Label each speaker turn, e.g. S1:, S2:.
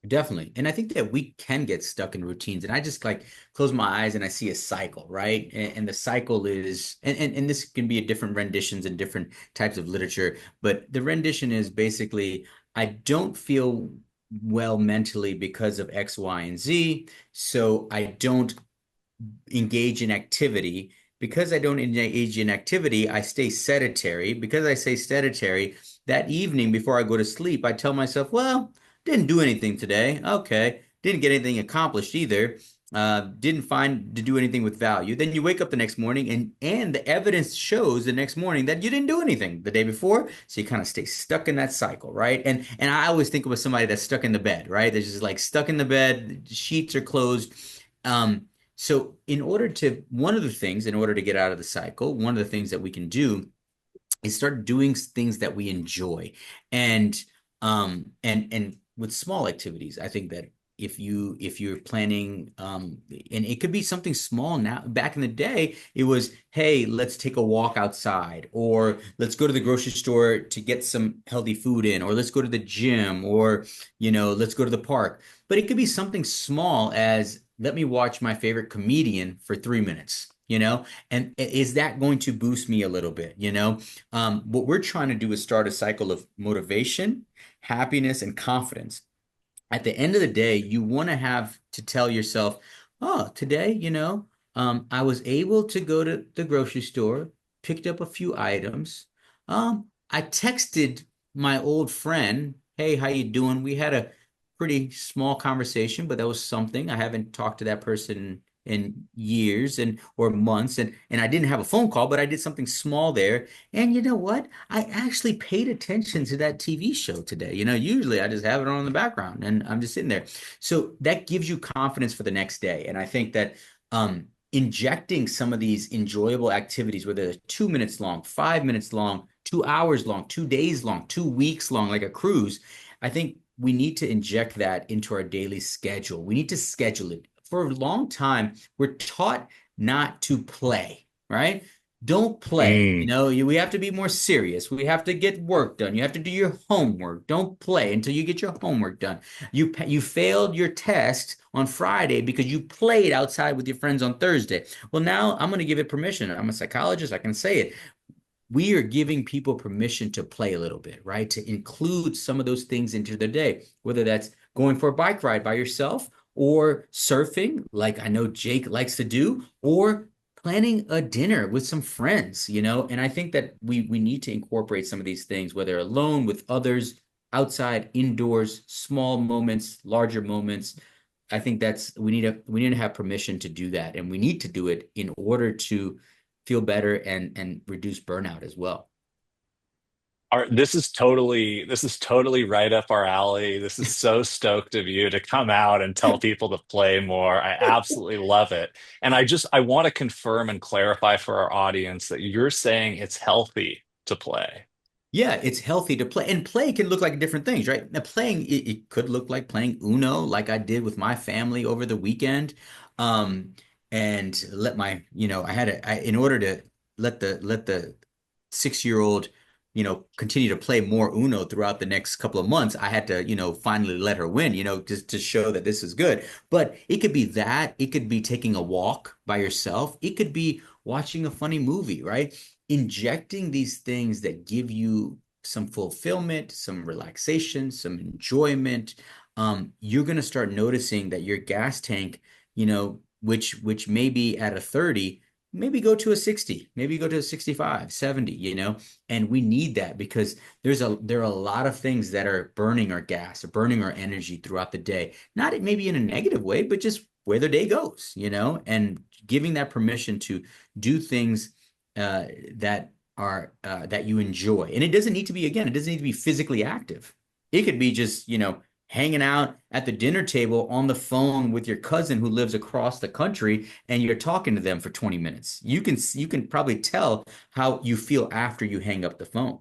S1: Definitely. And I think that we can get stuck in routines. And I just like close my eyes and I see a cycle, right? And the cycle is, and this can be a different renditions and different types of literature, but the rendition is basically, I don't feel well mentally because of X, Y, and Z. So I don't engage in activity. Because I don't engage in activity, I stay sedentary. Because I stay sedentary, that evening before I go to sleep, I tell myself, well, didn't do anything today. Okay. Didn't get anything accomplished either. Didn't find to do anything with value. Then you wake up the next morning and the evidence shows the next morning that you didn't do anything the day before. So you kind of stay stuck in that cycle, right? And I always think of somebody that's stuck in the bed, right? They're just like stuck in the bed, the sheets are closed. Um, so one of the things, in order to get out of the cycle, one of the things that we can do is start doing things that we enjoy. And and with small activities, I think that if you're planning, and it could be something small now. Back in the day, it was, hey, let's take a walk outside, or let's go to the grocery store to get some healthy food in, or let's go to the gym, or let's go to the park. But it could be something small as let me watch my favorite comedian for 3 minutes. And is that going to boost me a little bit? What we're trying to do is start a cycle of motivation, happiness, and confidence. At the end of the day, you want to have to tell yourself, oh, today, I was able to go to the grocery store, picked up a few items. I texted my old friend, hey, how you doing? We had a pretty small conversation, but that was something. I haven't talked to that person in years and or months, and I didn't have a phone call, but I did something small there. And you know what? I actually paid attention to that TV show today. Usually I just have it on in the background and I'm just sitting there. So that gives you confidence for the next day. And I think that injecting some of these enjoyable activities, whether they're 2 minutes long, 5 minutes long, 2 hours long, 2 days long, 2 weeks long, like a cruise, I think we need to inject that into our daily schedule. We need to schedule it. For a long time, we're taught not to play, right? Don't play.
S2: Mm.
S1: We have to be more serious. We have to get work done. You have to do your homework. Don't play until you get your homework done. You failed your test on Friday because you played outside with your friends on Thursday. Well, now I'm going to give it permission. I'm a psychologist. I can say it. We are giving people permission to play a little bit, right? To include some of those things into their day, whether that's going for a bike ride by yourself or surfing, like I know Jake likes to do, or planning a dinner with some friends. And I think that we need to incorporate some of these things, whether alone with others, outside, indoors, small moments, larger moments. I think that's we need to have permission to do that, and we need to do it in order to feel better and reduce burnout as well.
S2: This is totally right up our alley. This is so stoked of you to come out and tell people to play more. I absolutely love it. And I want to confirm and clarify for our audience that you're saying it's healthy to play.
S1: Yeah, it's healthy to play, and play can look like different things, right? Now, playing it could look like playing Uno, like I did with my family over the weekend, and let I had in order to let the 6 year old, continue to play more Uno throughout the next couple of months. I had to, finally let her win, just to show that this is good. But it could be that, it could be taking a walk by yourself, it could be watching a funny movie, right? Injecting these things that give you some fulfillment, some relaxation, some enjoyment, you're going to start noticing that your gas tank, which may be at a 30, maybe go to a 60, maybe go to a 65, 70, and we need that because there are a lot of things that are burning our gas or burning our energy throughout the day. Not maybe in a negative way, but just where the day goes, and giving that permission to do things uh, that you enjoy. And it doesn't need to be, again, it doesn't need to be physically active. It could be just, hanging out at the dinner table on the phone with your cousin who lives across the country and you're talking to them for 20 minutes. You can probably tell how you feel after you hang up the phone.